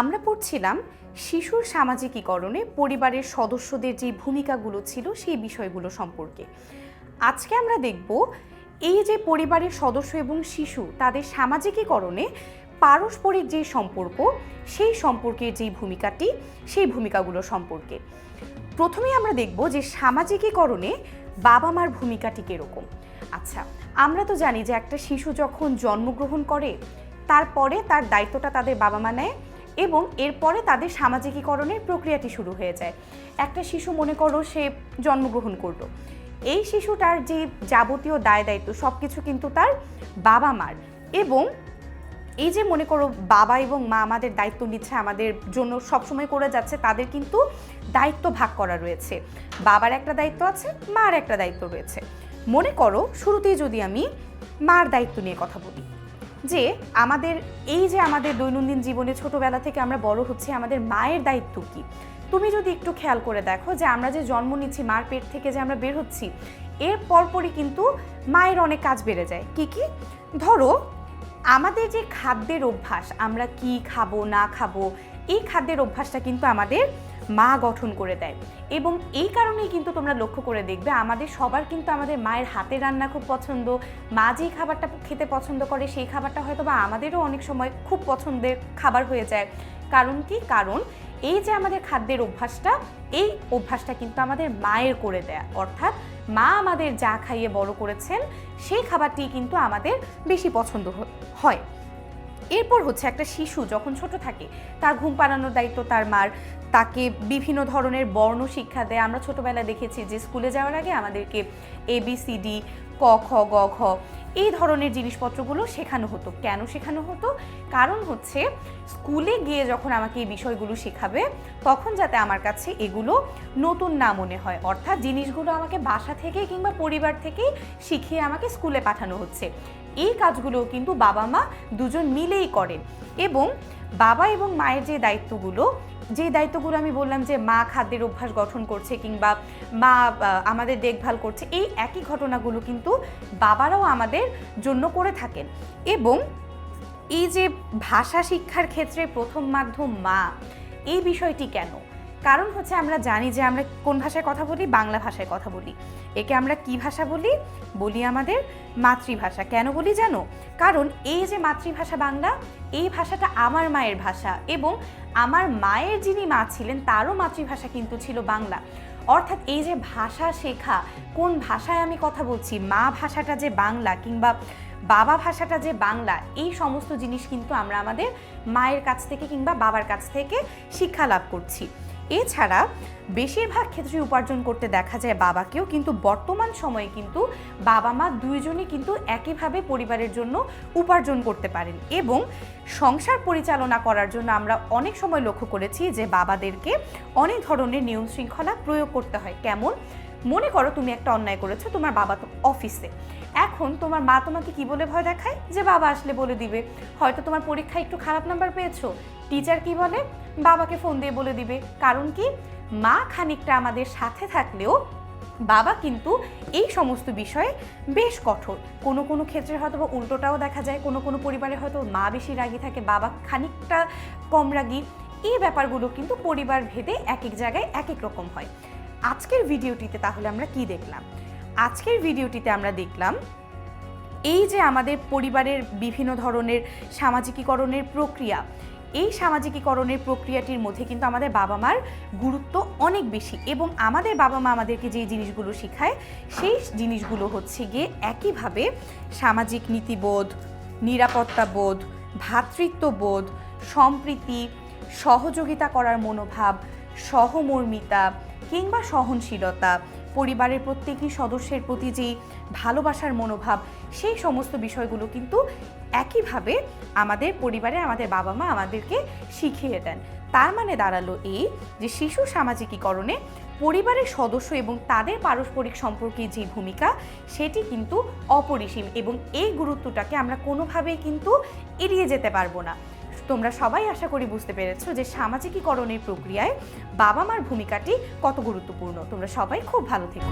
আমরা পড়ছিলাম শিশুর সামাজিকীকরণে পরিবারের সদস্যদের যে ভূমিকাগুলো ছিল সেই বিষয়গুলো সম্পর্কে। আজকে আমরা দেখব এই যে পরিবারের সদস্য এবং শিশু তাদের সামাজিকীকরণে পারস্পরিক যে সম্পর্ক সেই সম্পর্কের যে ভূমিকাটি সেই ভূমিকাগুলো সম্পর্কে। প্রথমেই আমরা দেখব যে সামাজিকীকরণে বাবা মার ভূমিকাটি কীরকম। আচ্ছা, আমরা তো জানি যে একটা শিশু যখন জন্মগ্রহণ করে তারপরে তার দায়িত্বটা তাদের বাবা মা নেয় এবং এরপরে তাদের সামাজিকীকরণের প্রক্রিয়াটি শুরু হয়ে যায়। একটা শিশু মনে করো সে জন্মগ্রহণ করলো, এই শিশুটার যে যাবতীয় দায় দায়িত্ব সব কিছু কিন্তু তার বাবা মার, এবং এই যে মনে করো বাবা এবং মা আমাদের দায়িত্ব নিচ্ছে, আমাদের জন্য সবসময় করে যাচ্ছে, তাদের কিন্তু দায়িত্ব ভাগ করা রয়েছে। বাবার একটা দায়িত্ব আছে, মার একটা দায়িত্ব রয়েছে। মনে করো শুরুতেই যদি আমি মার দায়িত্ব নিয়ে কথা বলি, যে আমাদের এই যে আমাদের দৈনন্দিন জীবনে ছোটবেলা থেকে আমরা বড় হচ্ছি, আমাদের মায়ের দায়িত্ব কি। তুমি যদি একটু খেয়াল করে দেখো যে আমরা যে জন্ম নিচ্ছি, মার পেট থেকে যে আমরা বের হচ্ছি, এর পরপরই কিন্তু মায়ের অনেক কাজ বেড়ে যায়। কি কি? ধরো আমাদের যে খাদ্যের অভ্যাস, আমরা কি খাবো না খাবো, এই খাদ্যের অভ্যাসটা কিন্তু আমাদের মা গঠন করে দেয়। এবং এই কারণেই কিন্তু তোমরা লক্ষ্য করে দেখবে আমাদের সবার কিন্তু আমাদের মায়ের হাতের রান্না খুব পছন্দ। মা যেই খাবারটা খেতে পছন্দ করে সেই খাবারটা হয়তো বা আমাদেরও অনেক সময় খুব পছন্দের খাবার হয়ে যায়। কারণ কি? কারণ এই যে আমাদের খাদ্যের অভ্যাসটা, এই অভ্যাসটা কিন্তু আমাদের মায়ের করে দেয়া, অর্থাৎ মা আমাদের যা খাইয়ে বড় করেছেন সেই খাবারটি কিন্তু আমাদের বেশি পছন্দ হয়। এরপর হচ্ছে একটা শিশু যখন ছোট থাকে তার ঘুম পাড়ানোর দায়িত্ব তার মার, তাকে বিভিন্ন ধরনের বর্ণ শিক্ষা দেয়। আমরা ছোটবেলায় দেখেছি যে স্কুলে যাওয়ার আগে আমাদেরকে ABCD, ক খ গ ঘ এই ধরনের জিনিসপত্রগুলো শেখানো হতো। কেন শেখানো হতো? কারণ হচ্ছে স্কুলে গিয়ে যখন আমাকে এই বিষয়গুলো শেখাবে তখন যাতে আমার কাছে এগুলো নতুন না মনে হয়, অর্থাৎ জিনিসগুলো আমাকে বাসা থেকে কিংবা পরিবার থেকেই শিখিয়ে আমাকে স্কুলে পাঠানো হচ্ছে। এই কাজগুলো কিন্তু বাবা মা দুজন মিলেই করেন। এবং বাবা এবং মায়ের যে দায়িত্বগুলো আমি বললাম যে মা খাদ্যের অভ্যাস গঠন করছে কিংবা মা আমাদের দেখভাল করছে, এই একই ঘটনাগুলো কিন্তু বাবারাও আমাদের জন্য করে থাকেন। এবং এই যে ভাষা শিক্ষার ক্ষেত্রে প্রথম মাধ্যম মা, এই বিষয়টি কেন? কারণ হচ্ছে আমরা জানি যে আমরা কোন ভাষায় কথা বলি, বাংলা ভাষায় কথা বলি। একে আমরা কি ভাষা বলি? বলি আমাদের মাতৃভাষা। কেন বলি জানো? কারণ এই যে মাতৃভাষা বাংলা, এই ভাষাটা আমার মায়ের ভাষা, এবং আমার মায়ের যিনি মা ছিলেন তারও মাতৃভাষা কিন্তু ছিল বাংলা। অর্থাৎ এই যে ভাষা শেখা, কোন ভাষায় আমি কথা বলছি, মা ভাষাটা যে বাংলা কিংবা বাবা ভাষাটা যে বাংলা, এই সমস্ত জিনিস কিন্তু আমরা আমাদের মায়ের কাছ থেকে কিংবা বাবার কাছ থেকে শিক্ষা লাভ করছি। এছাড়া বেশিরভাগ ক্ষেত্রে উপার্জন করতে দেখা যায় বাবাকেও, কিন্তু বর্তমান সময়ে কিন্তু বাবা মা দুইজনই কিন্তু একইভাবে পরিবারের জন্য উপার্জন করতে পারেন। এবং সংসার পরিচালনা করার জন্য আমরা অনেক সময় লক্ষ্য করেছি যে বাবাদেরকে অনেক ধরনের নিয়ম শৃঙ্খলা প্রয়োগ করতে হয়। কেমন? মনে করো তুমি একটা অন্যায় করেছো, তোমার বাবা তো অফিসে, এখন তোমার মা তোমাকে কি বলে ভয় দেখায়? যে বাবা আসলে বলে দিবে। হয়তো তোমার পরীক্ষায় একটু খারাপ নাম্বার পেয়েছো, টিচার কি বলে? বাবাকে ফোন দিয়ে বলে দিবে। কারণ কি? মা খানিকটা আমাদের সাথে থাকলেও বাবা কিন্তু এই সমস্ত বিষয়ে বেশ কঠোর। কোনো কোনো ক্ষেত্রে হয়তো বা উল্টোটাও দেখা যায়, কোনো কোনো পরিবারে হয়তো মা বেশি রাগী থাকে, বাবা খানিকটা কম রাগী। এই ব্যাপারগুলো কিন্তু পরিবার ভেদে এক এক জায়গায় এক এক রকম হয়। আজকের ভিডিওটিতে তাহলে আমরা কি দেখলাম? আজকের ভিডিওটিতে আমরা দেখলাম এই যে আমাদের পরিবারের বিভিন্ন ধরনের সামাজিকীকরণের প্রক্রিয়া, এই সামাজিকীকরণের প্রক্রিয়াটির মধ্যে কিন্তু আমাদের বাবা মার গুরুত্ব অনেক বেশি। এবং আমাদের বাবা মা আমাদেরকে যে জিনিসগুলো শেখায় সেই জিনিসগুলো হচ্ছে গিয়ে একইভাবে সামাজিক নীতিবোধ, নিরাপত্তাবোধ, ভ্রাতৃত্ববোধ, সম্প্রীতি, সহযোগিতা করার মনোভাব, সহমর্মিতা কিংবা সহনশীলতা, পরিবারের প্রত্যেকটি সদস্যের প্রতি যেই ভালোবাসার মনোভাব, সেই সমস্ত বিষয়গুলো কিন্তু একইভাবে আমাদের পরিবারে আমাদের বাবা মা আমাদেরকে শিখিয়ে দেন। তার মানে দাঁড়ালো এই যে শিশু সামাজিকীকরণে পরিবারের সদস্য এবং তাদের পারস্পরিক সম্পর্কে যে ভূমিকা, সেটি কিন্তু অপরিসীম, এবং এই গুরুত্বটাকে আমরা কোনোভাবেই কিন্তু এড়িয়ে যেতে পারবো না। তোমরা সবাই আশা করি বুঝতে পেরেছো যে সামাজিকীকরণের প্রক্রিয়ায় বাবা মার ভূমিকাটি কত গুরুত্বপূর্ণ। তোমরা সবাই খুব ভালো থেকো।